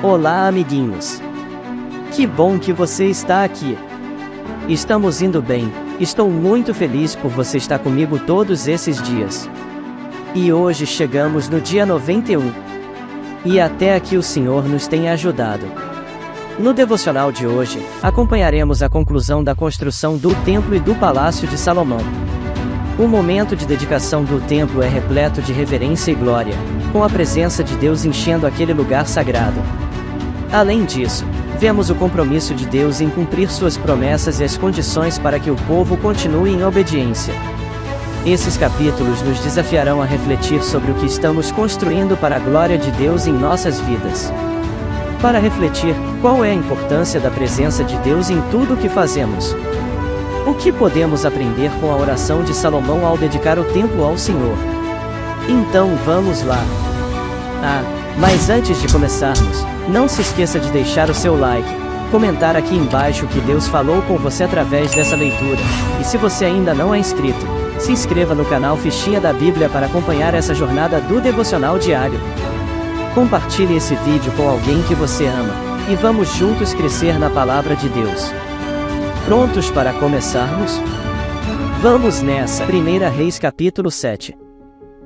Olá, amiguinhos! Que bom que você está aqui! Estamos indo bem, estou muito feliz por você estar comigo todos esses dias. E hoje chegamos no dia 91. E até aqui o Senhor nos tem ajudado. No devocional de hoje, acompanharemos a conclusão da construção do Templo e do Palácio de Salomão. O momento de dedicação do templo é repleto de reverência e glória, com a presença de Deus enchendo aquele lugar sagrado. Além disso, vemos o compromisso de Deus em cumprir suas promessas e as condições para que o povo continue em obediência. Esses capítulos nos desafiarão a refletir sobre o que estamos construindo para a glória de Deus em nossas vidas. Para refletir, qual é a importância da presença de Deus em tudo o que fazemos? O que podemos aprender com a oração de Salomão ao dedicar o templo ao Senhor? Então vamos lá! Mas antes de começarmos, não se esqueça de deixar o seu like, comentar aqui embaixo o que Deus falou com você através dessa leitura, e se você ainda não é inscrito, se inscreva no canal Fichinha da Bíblia para acompanhar essa jornada do devocional diário. Compartilhe esse vídeo com alguém que você ama, e vamos juntos crescer na palavra de Deus. Prontos para começarmos? Vamos nessa! 1 Reis capítulo 7.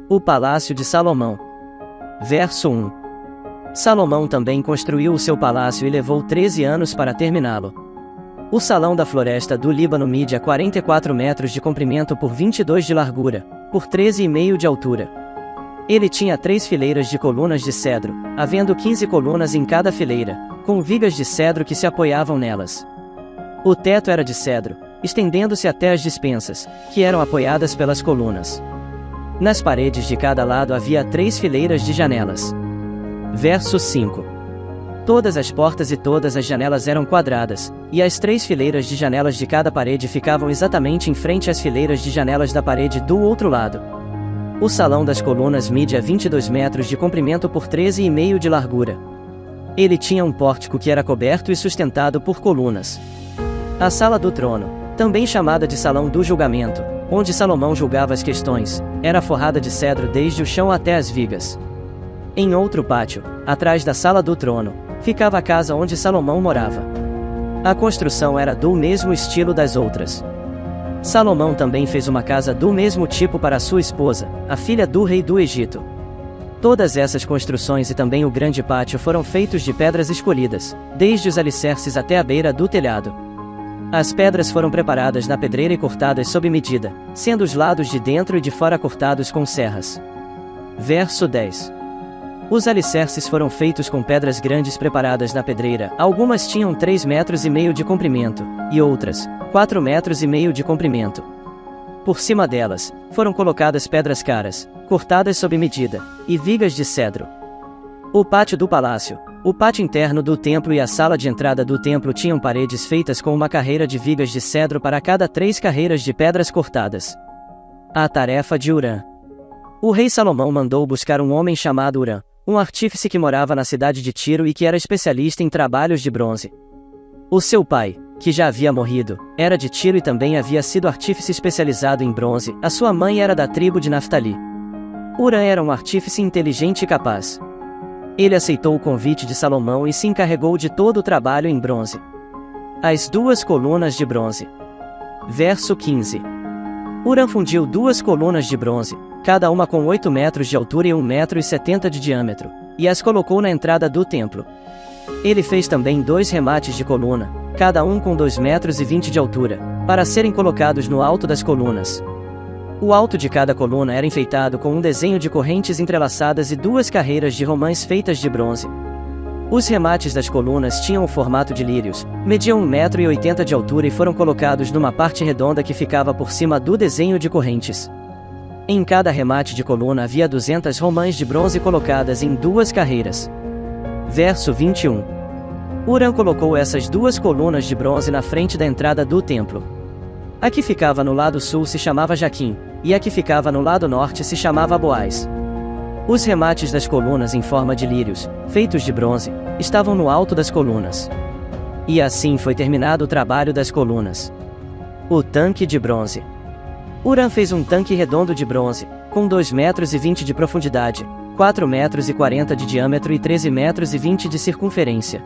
O Palácio de Salomão. Verso 1. Salomão também construiu o seu palácio e levou 13 anos para terminá-lo. O salão da floresta do Líbano mide 44 metros de comprimento por 22 de largura, por 13,5 de altura. Ele tinha 3 fileiras de colunas de cedro, havendo 15 colunas em cada fileira, com vigas de cedro que se apoiavam nelas. O teto era de cedro, estendendo-se até as dispensas, que eram apoiadas pelas colunas. Nas paredes de cada lado havia 3 fileiras de janelas. Verso 5. Todas as portas e todas as janelas eram quadradas, e as 3 fileiras de janelas de cada parede ficavam exatamente em frente às fileiras de janelas da parede do outro lado. O salão das colunas mide 22 metros de comprimento por 13,5 de largura. Ele tinha um pórtico que era coberto e sustentado por colunas. A sala do trono, também chamada de salão do julgamento, onde Salomão julgava as questões, era forrada de cedro desde o chão até as vigas. Em outro pátio, atrás da sala do trono, ficava a casa onde Salomão morava. A construção era do mesmo estilo das outras. Salomão também fez uma casa do mesmo tipo para sua esposa, a filha do rei do Egito. Todas essas construções e também o grande pátio foram feitos de pedras escolhidas, desde os alicerces até a beira do telhado. As pedras foram preparadas na pedreira e cortadas sob medida, sendo os lados de dentro e de fora cortados com serras. Verso 10. Os alicerces foram feitos com pedras grandes preparadas na pedreira, algumas tinham 3,5 metros de comprimento, e outras, 4,5 metros de comprimento. Por cima delas, foram colocadas pedras caras, cortadas sob medida, e vigas de cedro. O pátio do palácio, o pátio interno do templo e a sala de entrada do templo tinham paredes feitas com uma carreira de vigas de cedro para cada 3 carreiras de pedras cortadas. A tarefa de Hurã. O rei Salomão mandou buscar um homem chamado Hurã, um artífice que morava na cidade de Tiro e que era especialista em trabalhos de bronze. O seu pai, que já havia morrido, era de Tiro e também havia sido artífice especializado em bronze. A sua mãe era da tribo de Naftali. Hurã era um artífice inteligente e capaz. Ele aceitou o convite de Salomão e se encarregou de todo o trabalho em bronze. As 2 colunas de bronze. Verso 15. Hurã fundiu 2 colunas de bronze, cada uma com 8 metros de altura e 1,70 m de diâmetro, e as colocou na entrada do templo. Ele fez também 2 remates de coluna, cada um com 2,20 metros de altura, para serem colocados no alto das colunas. O alto de cada coluna era enfeitado com um desenho de correntes entrelaçadas e 2 carreiras de romãs feitas de bronze. Os remates das colunas tinham o formato de lírios, mediam 1,80 m de altura e foram colocados numa parte redonda que ficava por cima do desenho de correntes. Em cada remate de coluna havia 200 romãs de bronze colocadas em 2 carreiras. Verso 21. Hurã colocou essas 2 colunas de bronze na frente da entrada do templo. A que ficava no lado sul se chamava Jaquim, e a que ficava no lado norte se chamava Boaz. Os remates das colunas em forma de lírios, feitos de bronze, estavam no alto das colunas. E assim foi terminado o trabalho das colunas. O tanque de bronze. Hurã fez um tanque redondo de bronze, com 2,20 metros de profundidade, 4 metros e 40 de diâmetro e 13 metros e 20 de circunferência.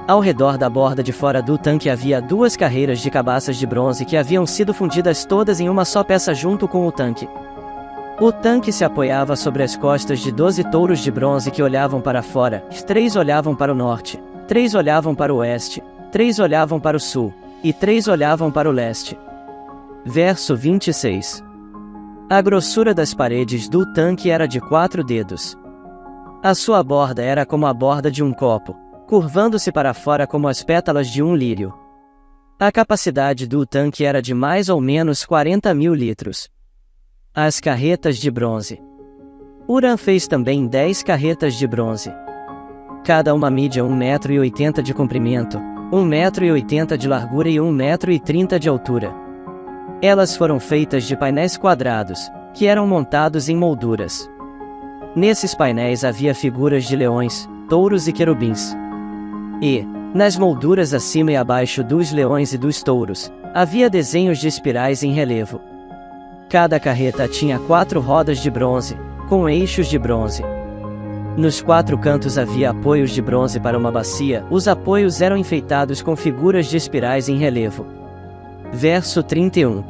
Ao redor da borda de fora do tanque havia 2 carreiras de cabaças de bronze que haviam sido fundidas todas em uma só peça junto com o tanque. O tanque se apoiava sobre as costas de 12 touros de bronze que olhavam para fora, 3 olhavam para o norte, 3 olhavam para o oeste, 3 olhavam para o sul, e 3 olhavam para o leste. Verso 26. A grossura das paredes do tanque era de 4 dedos. A sua borda era como a borda de um copo, curvando-se para fora como as pétalas de um lírio. A capacidade do tanque era de mais ou menos 40.000 litros. As carretas de bronze. Huram fez também 10 carretas de bronze. Cada uma media 1,80 m de comprimento, 1,80 m de largura e 1,30 m de altura. Elas foram feitas de painéis quadrados, que eram montados em molduras. Nesses painéis havia figuras de leões, touros e querubins. E, nas molduras acima e abaixo dos leões e dos touros, havia desenhos de espirais em relevo. Cada carreta tinha 4 rodas de bronze, com eixos de bronze. Nos 4 cantos havia apoios de bronze para uma bacia, os apoios eram enfeitados com figuras de espirais em relevo. Verso 31.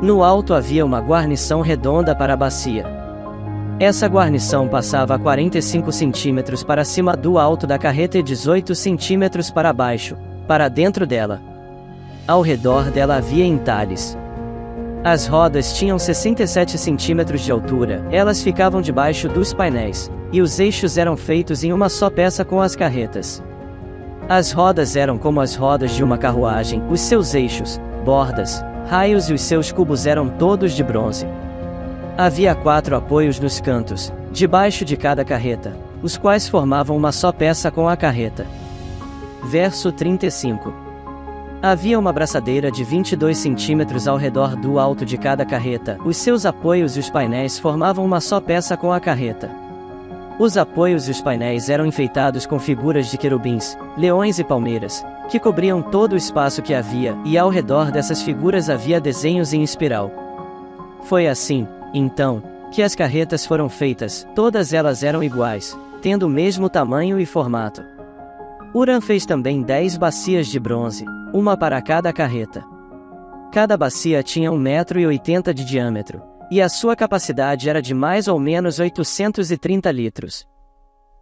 No alto havia uma guarnição redonda para a bacia. Essa guarnição passava a 45 centímetros para cima do alto da carreta e 18 centímetros para baixo, para dentro dela. Ao redor dela havia entalhes. As rodas tinham 67 centímetros de altura, elas ficavam debaixo dos painéis, e os eixos eram feitos em uma só peça com as carretas. As rodas eram como as rodas de uma carruagem, os seus eixos, bordas, raios e os seus cubos eram todos de bronze. Havia 4 apoios nos cantos, debaixo de cada carreta, os quais formavam uma só peça com a carreta. Verso 35. Havia uma braçadeira de 22 centímetros ao redor do alto de cada carreta, os seus apoios e os painéis formavam uma só peça com a carreta. Os apoios e os painéis eram enfeitados com figuras de querubins, leões e palmeiras, que cobriam todo o espaço que havia, e ao redor dessas figuras havia desenhos em espiral. Foi assim, então, que as carretas foram feitas, todas elas eram iguais, tendo o mesmo tamanho e formato. Huram fez também 10 bacias de bronze, uma para cada carreta. Cada bacia tinha 1,80 m de diâmetro, e a sua capacidade era de mais ou menos 830 litros.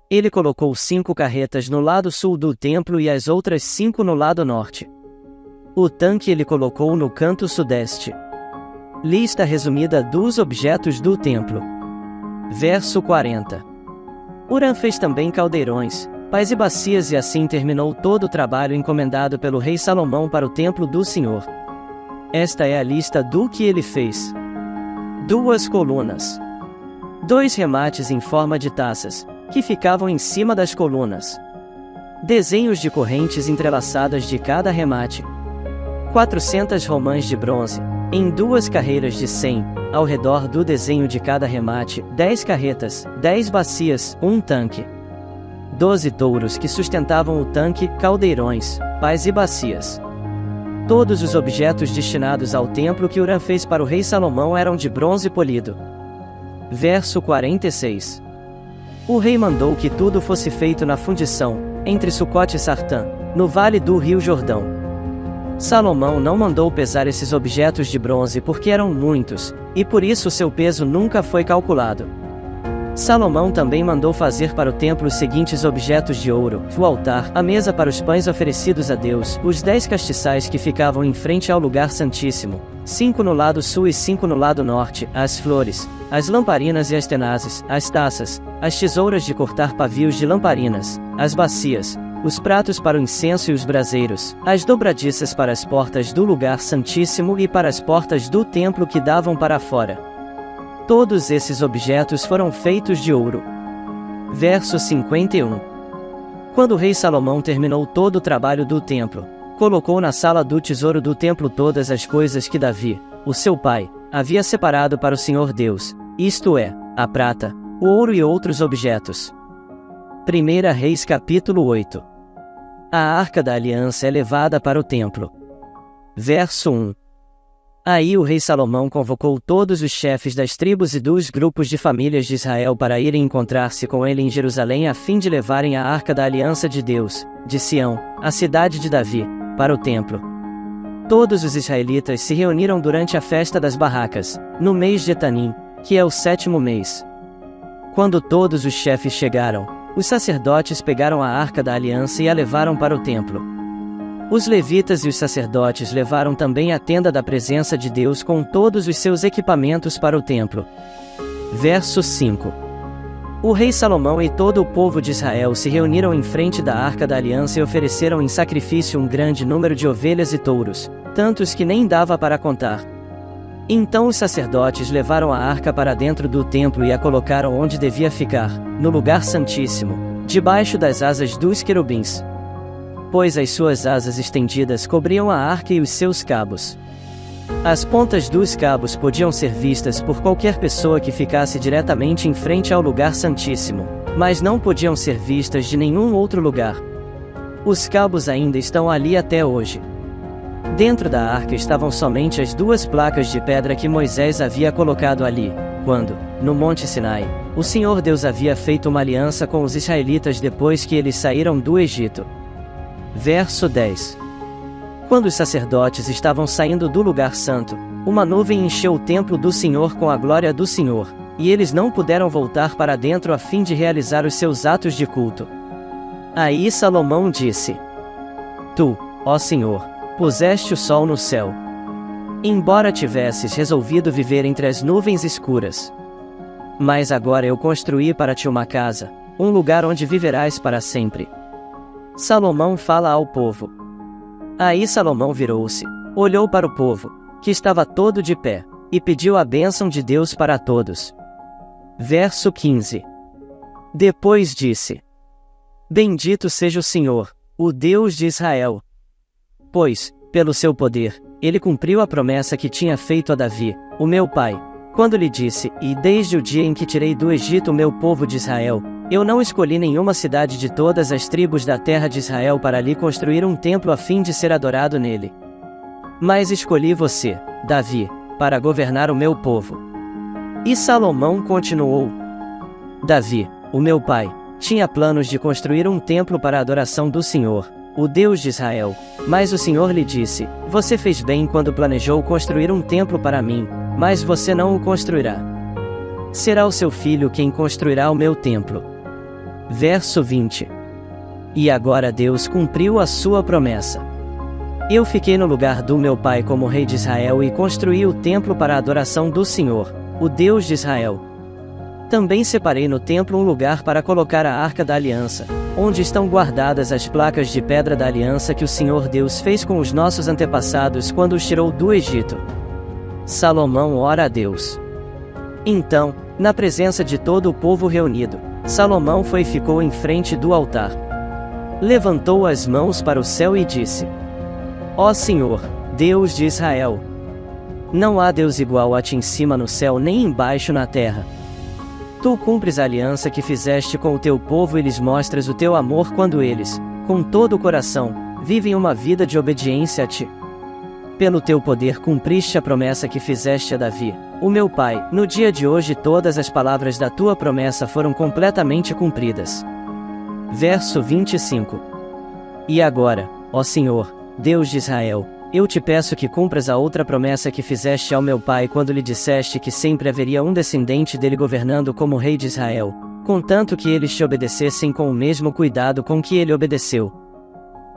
Ele colocou 5 carretas no lado sul do templo e as outras 5 no lado norte. O tanque ele colocou no canto sudeste. Lista resumida dos objetos do templo. Verso 40. Huram fez também caldeirões, pás e bacias e assim terminou todo o trabalho encomendado pelo rei Salomão para o templo do Senhor. Esta é a lista do que ele fez. 2 colunas. 2 remates em forma de taças, que ficavam em cima das colunas. Desenhos de correntes entrelaçadas de cada remate. 400 romãs de bronze, em 2 carreiras de 100, ao redor do desenho de cada remate, 10 carretas, 10 bacias, 1 tanque. 12 touros que sustentavam o tanque, caldeirões, pás e bacias. Todos os objetos destinados ao templo que Huram fez para o rei Salomão eram de bronze polido. Verso 46. O rei mandou que tudo fosse feito na fundição, entre Sucote e Sartã, no vale do rio Jordão. Salomão não mandou pesar esses objetos de bronze porque eram muitos, e por isso seu peso nunca foi calculado. Salomão também mandou fazer para o templo os seguintes objetos de ouro: o altar, a mesa para os pães oferecidos a Deus, os 10 castiçais que ficavam em frente ao lugar santíssimo, 5 no lado sul e 5 no lado norte, as flores, as lamparinas e as tenazes, as taças, as tesouras de cortar pavios de lamparinas, as bacias, os pratos para o incenso e os braseiros, as dobradiças para as portas do lugar santíssimo e para as portas do templo que davam para fora. Todos esses objetos foram feitos de ouro. Verso 51. Quando o rei Salomão terminou todo o trabalho do templo, colocou na sala do tesouro do templo todas as coisas que Davi, o seu pai, havia separado para o Senhor Deus, isto é, a prata, o ouro e outros objetos. 1 Reis capítulo 8. A Arca da Aliança é levada para o templo. Verso 1. Aí o rei Salomão convocou todos os chefes das tribos e dos grupos de famílias de Israel para irem encontrar-se com ele em Jerusalém a fim de levarem a arca da aliança de Deus, de Sião, a cidade de Davi, para o templo. Todos os israelitas se reuniram durante a festa das barracas, no mês de Etanim, que é o 7º mês. Quando todos os chefes chegaram, os sacerdotes pegaram a arca da aliança e a levaram para o templo. Os levitas e os sacerdotes levaram também a tenda da presença de Deus com todos os seus equipamentos para o templo. Verso 5. O rei Salomão e todo o povo de Israel se reuniram em frente da arca da aliança e ofereceram em sacrifício um grande número de ovelhas e touros, tantos que nem dava para contar. Então os sacerdotes levaram a arca para dentro do templo e a colocaram onde devia ficar, no lugar santíssimo, debaixo das asas dos querubins. Pois as suas asas estendidas cobriam a arca e os seus cabos. As pontas dos cabos podiam ser vistas por qualquer pessoa que ficasse diretamente em frente ao lugar santíssimo, mas não podiam ser vistas de nenhum outro lugar. Os cabos ainda estão ali até hoje. Dentro da arca estavam somente as 2 placas de pedra que Moisés havia colocado ali, quando, no Monte Sinai, o Senhor Deus havia feito uma aliança com os israelitas depois que eles saíram do Egito. Verso 10. Quando os sacerdotes estavam saindo do lugar santo, uma nuvem encheu o templo do Senhor com a glória do Senhor, e eles não puderam voltar para dentro a fim de realizar os seus atos de culto. Aí Salomão disse: Tu, ó Senhor, puseste o sol no céu. Embora tivesses resolvido viver entre as nuvens escuras. Mas agora eu construí para ti uma casa, um lugar onde viverás para sempre. Salomão fala ao povo. Aí Salomão virou-se, olhou para o povo, que estava todo de pé, e pediu a bênção de Deus para todos. Verso 15. Depois disse: Bendito seja o Senhor, o Deus de Israel. Pois, pelo seu poder, ele cumpriu a promessa que tinha feito a Davi, o meu pai, quando lhe disse: E desde o dia em que tirei do Egito o meu povo de Israel, eu não escolhi nenhuma cidade de todas as tribos da terra de Israel para lhe construir um templo a fim de ser adorado nele. Mas escolhi você, Davi, para governar o meu povo. E Salomão continuou: Davi, o meu pai, tinha planos de construir um templo para a adoração do Senhor, o Deus de Israel, mas o Senhor lhe disse: Você fez bem quando planejou construir um templo para mim, mas você não o construirá. Será o seu filho quem construirá o meu templo. Verso 20. E agora Deus cumpriu a sua promessa. Eu fiquei no lugar do meu pai como rei de Israel e construí o templo para a adoração do Senhor, o Deus de Israel. Também separei no templo um lugar para colocar a arca da aliança, onde estão guardadas as placas de pedra da aliança que o Senhor Deus fez com os nossos antepassados quando os tirou do Egito. Salomão ora a Deus. Então, na presença de todo o povo reunido, Salomão foi e ficou em frente do altar. Levantou as mãos para o céu e disse: Ó Senhor, Deus de Israel! Não há Deus igual a ti em cima no céu nem embaixo na terra. Tu cumpres a aliança que fizeste com o teu povo e lhes mostras o teu amor quando eles, com todo o coração, vivem uma vida de obediência a ti. Pelo teu poder cumpriste a promessa que fizeste a Davi, o meu pai. No dia de hoje todas as palavras da tua promessa foram completamente cumpridas. Verso 25. E agora, ó Senhor, Deus de Israel, eu te peço que cumpras a outra promessa que fizeste ao meu pai quando lhe disseste que sempre haveria um descendente dele governando como rei de Israel, contanto que eles te obedecessem com o mesmo cuidado com que ele obedeceu.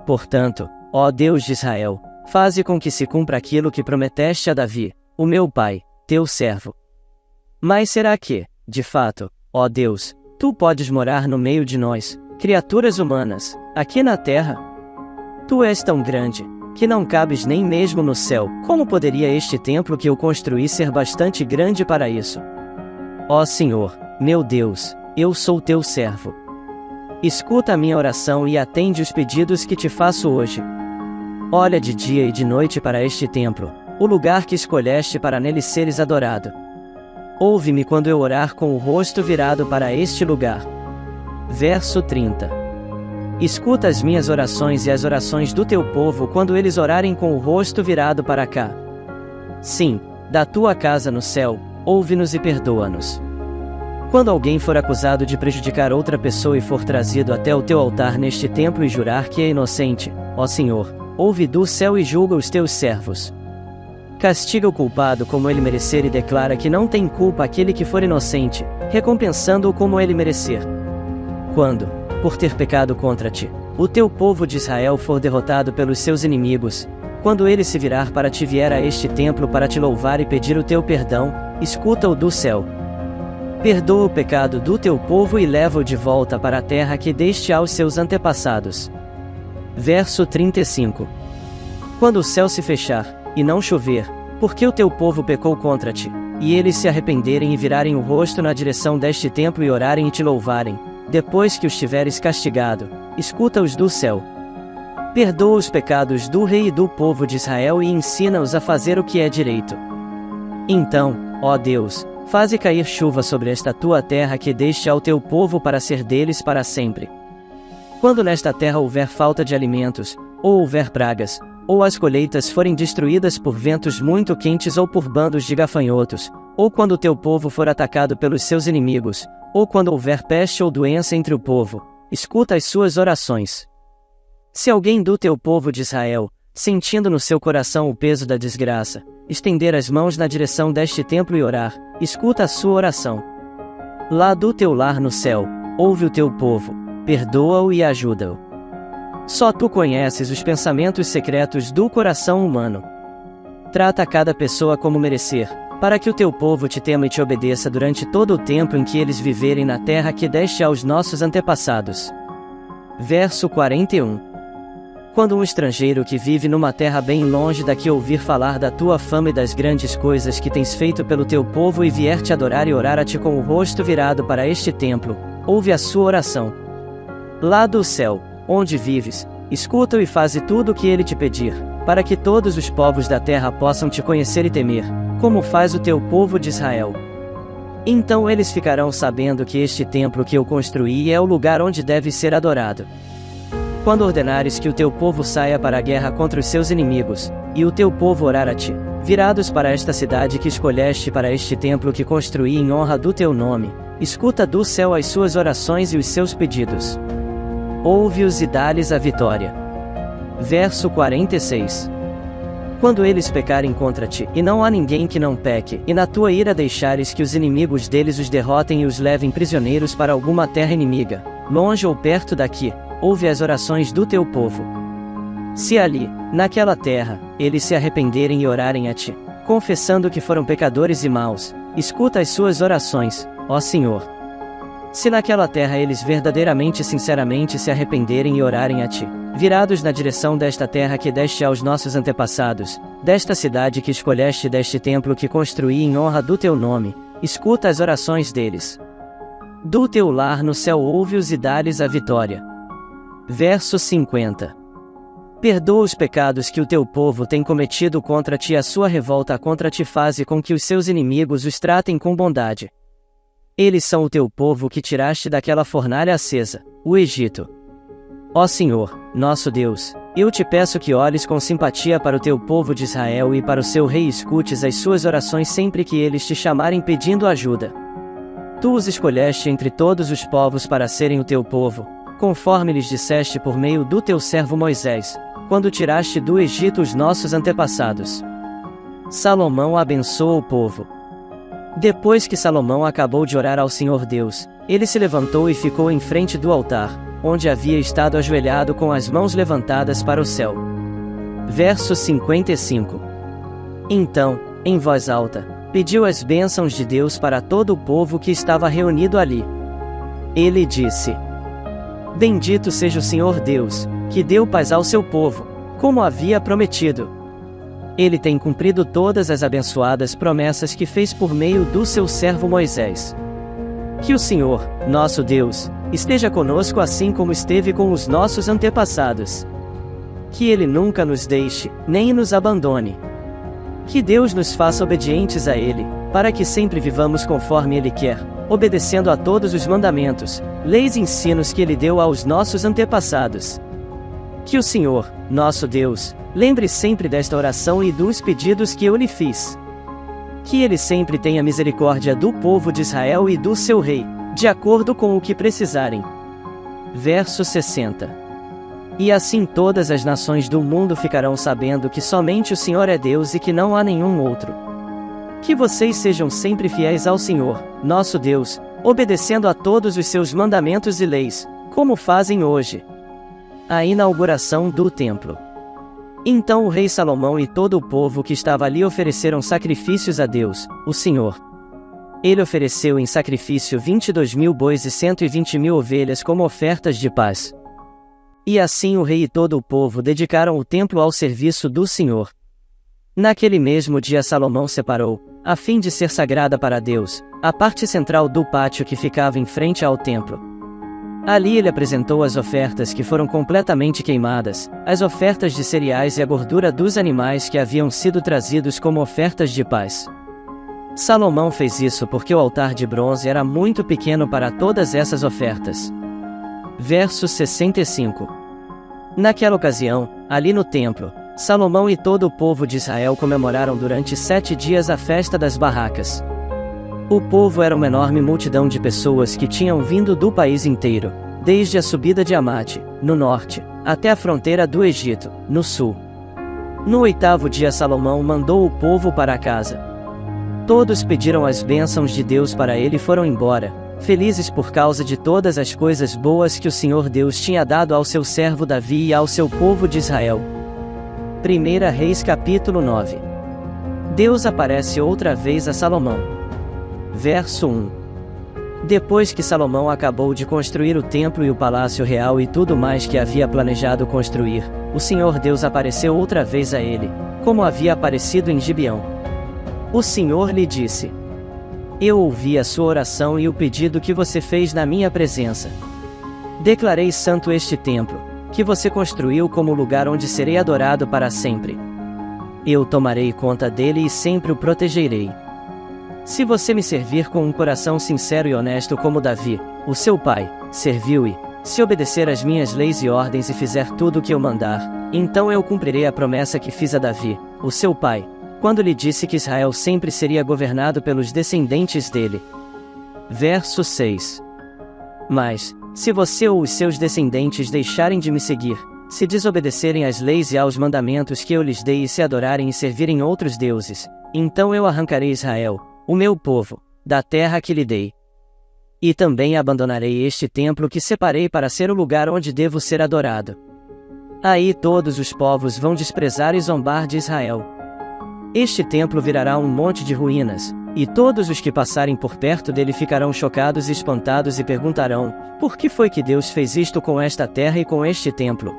Portanto, ó Deus de Israel, faze com que se cumpra aquilo que prometeste a Davi, o meu pai, teu servo. Mas será que, de fato, ó Deus, tu podes morar no meio de nós, criaturas humanas, aqui na terra? Tu és tão grande, que não cabes nem mesmo no céu. Como poderia este templo que eu construí ser bastante grande para isso? Ó Senhor, meu Deus, eu sou teu servo. Escuta a minha oração e atende os pedidos que te faço hoje. Olha de dia e de noite para este templo, o lugar que escolheste para nele seres adorado. Ouve-me quando eu orar com o rosto virado para este lugar. Verso 30. Escuta as minhas orações e as orações do teu povo quando eles orarem com o rosto virado para cá. Sim, da tua casa no céu, ouve-nos e perdoa-nos. Quando alguém for acusado de prejudicar outra pessoa e for trazido até o teu altar neste templo e jurar que é inocente, ó Senhor, ouve do céu e julga os teus servos. Castiga o culpado como ele merecer e declara que não tem culpa aquele que for inocente, recompensando-o como ele merecer. Quando, por ter pecado contra ti, o teu povo de Israel for derrotado pelos seus inimigos, quando ele se virar para ti vier a este templo para te louvar e pedir o teu perdão, escuta-o do céu. Perdoa o pecado do teu povo e leva-o de volta para a terra que deste aos seus antepassados. Verso 35. Quando o céu se fechar, e não chover, porque o teu povo pecou contra ti, e eles se arrependerem e virarem o rosto na direção deste templo e orarem e te louvarem, depois que os tiveres castigado, escuta-os do céu. Perdoa os pecados do rei e do povo de Israel e ensina-os a fazer o que é direito. Então, ó Deus, faze cair chuva sobre esta tua terra que deste ao teu povo para ser deles para sempre. Quando nesta terra houver falta de alimentos, ou houver pragas, ou as colheitas forem destruídas por ventos muito quentes ou por bandos de gafanhotos, ou quando o teu povo for atacado pelos seus inimigos, ou quando houver peste ou doença entre o povo, escuta as suas orações. Se alguém do teu povo de Israel, sentindo no seu coração o peso da desgraça, estender as mãos na direção deste templo e orar, escuta a sua oração. Lá do teu lar no céu, ouve o teu povo, perdoa-o e ajuda-o. Só tu conheces os pensamentos secretos do coração humano. Trata cada pessoa como merecer, para que o teu povo te tema e te obedeça durante todo o tempo em que eles viverem na terra que deste aos nossos antepassados. Verso 41. Quando um estrangeiro que vive numa terra bem longe daqui ouvir falar da tua fama e das grandes coisas que tens feito pelo teu povo e vier te adorar e orar a ti com o rosto virado para este templo, ouve a sua oração. Lá do céu, onde vives, escuta-o e faze tudo o que ele te pedir, para que todos os povos da terra possam te conhecer e temer, como faz o teu povo de Israel. Então eles ficarão sabendo que este templo que eu construí é o lugar onde deve ser adorado. Quando ordenares que o teu povo saia para a guerra contra os seus inimigos, e o teu povo orar a ti, virados para esta cidade que escolheste para este templo que construí em honra do teu nome, escuta do céu as suas orações e os seus pedidos. Ouve-os e dá-lhes a vitória. Verso 46. Quando eles pecarem contra ti, e não há ninguém que não peque, e na tua ira deixares que os inimigos deles os derrotem e os levem prisioneiros para alguma terra inimiga, longe ou perto daqui, ouve as orações do teu povo. Se ali, naquela terra, eles se arrependerem e orarem a ti, confessando que foram pecadores e maus, escuta as suas orações, ó Senhor. Se naquela terra eles verdadeiramente e sinceramente se arrependerem e orarem a ti, virados na direção desta terra que deste aos nossos antepassados, desta cidade que escolheste, deste templo que construí em honra do teu nome, escuta as orações deles. Do teu lar no céu ouve-os e dá-lhes a vitória. Verso 50. Perdoa os pecados que o teu povo tem cometido contra ti, a sua revolta contra ti faze com que os seus inimigos os tratem com bondade. Eles são o teu povo que tiraste daquela fornalha acesa, o Egito. Ó Senhor, nosso Deus, eu te peço que olhes com simpatia para o teu povo de Israel e para o seu rei, escutes as suas orações sempre que eles te chamarem pedindo ajuda. Tu os escolheste entre todos os povos para serem o teu povo, conforme lhes disseste por meio do teu servo Moisés, quando tiraste do Egito os nossos antepassados. Salomão abençoa o povo. Depois que Salomão acabou de orar ao Senhor Deus, ele se levantou e ficou em frente do altar, onde havia estado ajoelhado com as mãos levantadas para o céu. Verso 55. Então, em voz alta, pediu as bênçãos de Deus para todo o povo que estava reunido ali. Ele disse: Bendito seja o Senhor Deus, que deu paz ao seu povo, como havia prometido. Ele tem cumprido todas as abençoadas promessas que fez por meio do seu servo Moisés. Que o Senhor, nosso Deus, esteja conosco assim como esteve com os nossos antepassados. Que Ele nunca nos deixe, nem nos abandone. Que Deus nos faça obedientes a Ele, para que sempre vivamos conforme Ele quer, obedecendo a todos os mandamentos, leis e ensinos que Ele deu aos nossos antepassados. Que o Senhor, nosso Deus, Lembre sempre desta oração e dos pedidos que eu lhe fiz. Que ele sempre tenha misericórdia do povo de Israel e do seu rei, de acordo com o que precisarem. Verso 60. E assim todas as nações do mundo ficarão sabendo que somente o Senhor é Deus e que não há nenhum outro. Que vocês sejam sempre fiéis ao Senhor, nosso Deus, obedecendo a todos os seus mandamentos e leis, como fazem hoje. A inauguração do templo. Então o rei Salomão e todo o povo que estava ali ofereceram sacrifícios a Deus, o Senhor. Ele ofereceu em sacrifício 22.000 bois e 120.000 ovelhas como ofertas de paz. E assim o rei e todo o povo dedicaram o templo ao serviço do Senhor. Naquele mesmo dia Salomão separou, a fim de ser sagrada para Deus, a parte central do pátio que ficava em frente ao templo. Ali ele apresentou as ofertas que foram completamente queimadas, as ofertas de cereais e a gordura dos animais que haviam sido trazidos como ofertas de paz. Salomão fez isso porque o altar de bronze era muito pequeno para todas essas ofertas. Verso 65. Naquela ocasião, ali no templo, Salomão e todo o povo de Israel comemoraram durante 7 dias a festa das barracas. O povo era uma enorme multidão de pessoas que tinham vindo do país inteiro, desde a subida de Amate, no norte, até a fronteira do Egito, no sul. No 8º dia Salomão mandou o povo para casa. Todos pediram as bênçãos de Deus para ele e foram embora, felizes por causa de todas as coisas boas que o Senhor Deus tinha dado ao seu servo Davi e ao seu povo de Israel. 1 Reis capítulo 9. Deus aparece outra vez a Salomão. Verso 1. Depois que Salomão acabou de construir o templo e o palácio real e tudo mais que havia planejado construir, o Senhor Deus apareceu outra vez a ele, como havia aparecido em Gibeão. O Senhor lhe disse: Eu ouvi a sua oração e o pedido que você fez na minha presença. Declarei santo este templo, que você construiu como lugar onde serei adorado para sempre. Eu tomarei conta dele e sempre o protegerei. Se você me servir com um coração sincero e honesto como Davi, o seu pai, serviu e, se obedecer às minhas leis e ordens e fizer tudo o que eu mandar, então eu cumprirei a promessa que fiz a Davi, o seu pai, quando lhe disse que Israel sempre seria governado pelos descendentes dele. Verso 6. Mas, se você ou os seus descendentes deixarem de me seguir, se desobedecerem às leis e aos mandamentos que eu lhes dei e se adorarem e servirem outros deuses, então eu arrancarei Israel, o meu povo, da terra que lhe dei. E também abandonarei este templo que separei para ser o lugar onde devo ser adorado. Aí todos os povos vão desprezar e zombar de Israel. Este templo virará um monte de ruínas, e todos os que passarem por perto dele ficarão chocados e espantados e perguntarão: por que foi que Deus fez isto com esta terra e com este templo?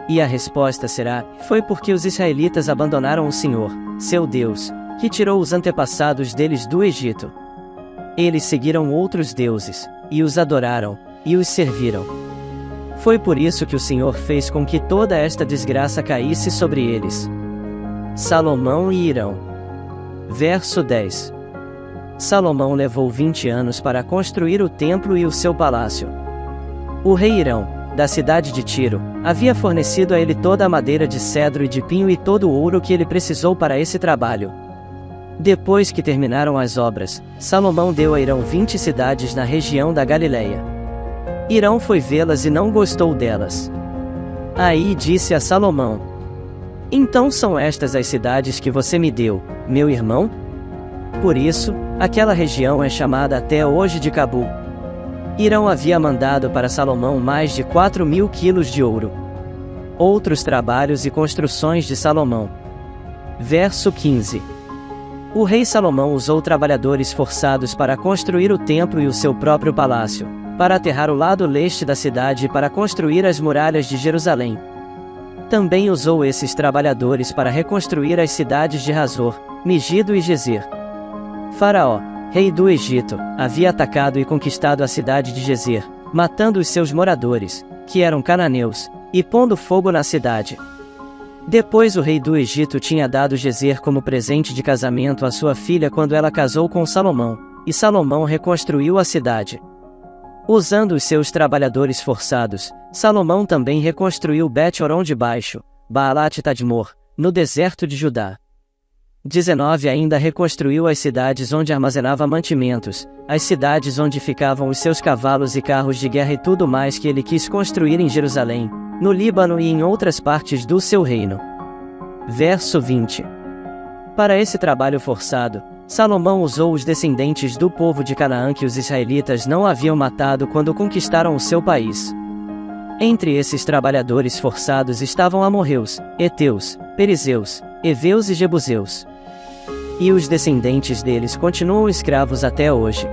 E a resposta será: foi porque os israelitas abandonaram o Senhor, seu Deus, que tirou os antepassados deles do Egito. Eles seguiram outros deuses, e os adoraram, e os serviram. Foi por isso que o Senhor fez com que toda esta desgraça caísse sobre eles. Salomão e Hirão. Verso 10. Salomão levou 20 anos para construir o templo e o seu palácio. O rei Hirão, da cidade de Tiro, havia fornecido a ele toda a madeira de cedro e de pinho e todo o ouro que ele precisou para esse trabalho. Depois que terminaram as obras, Salomão deu a Hirão 20 cidades na região da Galileia. Hirão foi vê-las e não gostou delas. Aí disse a Salomão: então são estas as cidades que você me deu, meu irmão? Por isso, aquela região é chamada até hoje de Cabu. Hirão havia mandado para Salomão mais de 4.000 quilos de ouro. Outros trabalhos e construções de Salomão. Verso 15. O rei Salomão usou trabalhadores forçados para construir o templo e o seu próprio palácio, para aterrar o lado leste da cidade e para construir as muralhas de Jerusalém. Também usou esses trabalhadores para reconstruir as cidades de Hazor, Megido e Gezer. Faraó, rei do Egito, havia atacado e conquistado a cidade de Gezer, matando os seus moradores, que eram cananeus, e pondo fogo na cidade. Depois o rei do Egito tinha dado Gezer como presente de casamento à sua filha quando ela casou com Salomão, e Salomão reconstruiu a cidade. Usando os seus trabalhadores forçados, Salomão também reconstruiu Bet-Horon de Baixo, Baalat e Tadmor, no deserto de Judá. 19 Ainda reconstruiu as cidades onde armazenava mantimentos, as cidades onde ficavam os seus cavalos e carros de guerra e tudo mais que ele quis construir em Jerusalém, no Líbano e em outras partes do seu reino. Verso 20. Para esse trabalho forçado, Salomão usou os descendentes do povo de Canaã que os israelitas não haviam matado quando conquistaram o seu país. Entre esses trabalhadores forçados estavam amorreus, heteus, perizeus, heveus e jebuseus. E os descendentes deles continuam escravos até hoje.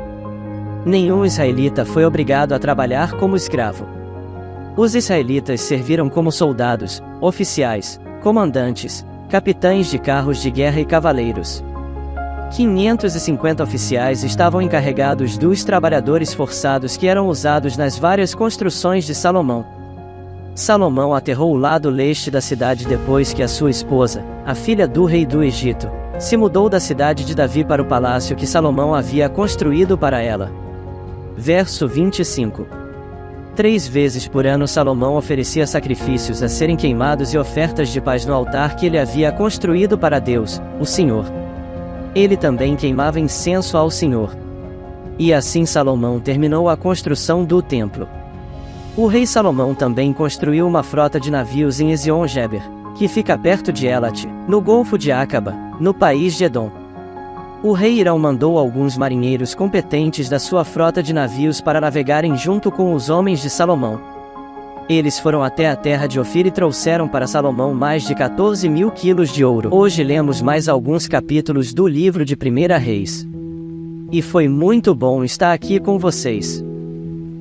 Nenhum israelita foi obrigado a trabalhar como escravo. Os israelitas serviram como soldados, oficiais, comandantes, capitães de carros de guerra e cavaleiros. 550 oficiais estavam encarregados dos trabalhadores forçados que eram usados nas várias construções de Salomão. Salomão aterrou o lado leste da cidade depois que a sua esposa, a filha do rei do Egito, se mudou da cidade de Davi para o palácio que Salomão havia construído para ela. Verso 25. 3 vezes por ano Salomão oferecia sacrifícios a serem queimados e ofertas de paz no altar que ele havia construído para Deus, o Senhor. Ele também queimava incenso ao Senhor. E assim Salomão terminou a construção do templo. O rei Salomão também construiu uma frota de navios em Ezion-Geber, que fica perto de Elat, no Golfo de Acaba, no país de Edom. O rei Irão mandou alguns marinheiros competentes da sua frota de navios para navegarem junto com os homens de Salomão. Eles foram até a terra de Ofir e trouxeram para Salomão mais de 14.000 quilos de ouro. Hoje lemos mais alguns capítulos do livro de 1 Reis. E foi muito bom estar aqui com vocês.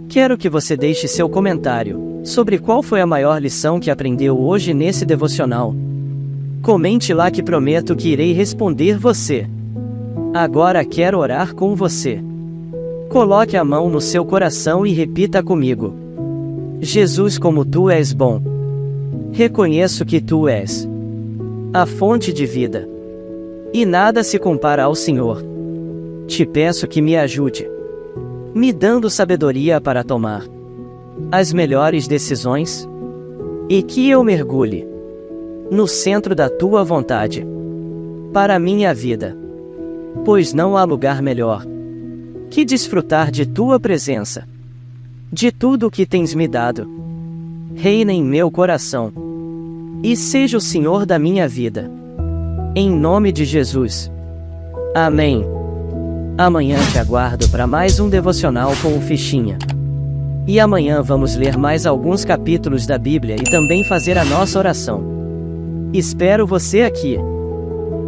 Quero que você deixe seu comentário sobre qual foi a maior lição que aprendeu hoje nesse devocional. Comente lá que prometo que irei responder você. Agora quero orar com você. Coloque a mão no seu coração e repita comigo. Jesus, como Tu és bom. Reconheço que Tu és a fonte de vida. E nada se compara ao Senhor. Te peço que me ajude, me dando sabedoria para tomar as melhores decisões, e que eu mergulhe no centro da Tua vontade para a minha vida, pois não há lugar melhor que desfrutar de Tua presença, de tudo o que tens me dado. Reina em meu coração e seja o Senhor da minha vida. Em nome de Jesus. Amém. Amanhã te aguardo para mais um devocional com o Fichinha. E amanhã vamos ler mais alguns capítulos da Bíblia e também fazer a nossa oração. Espero você aqui.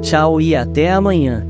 Tchau e até amanhã.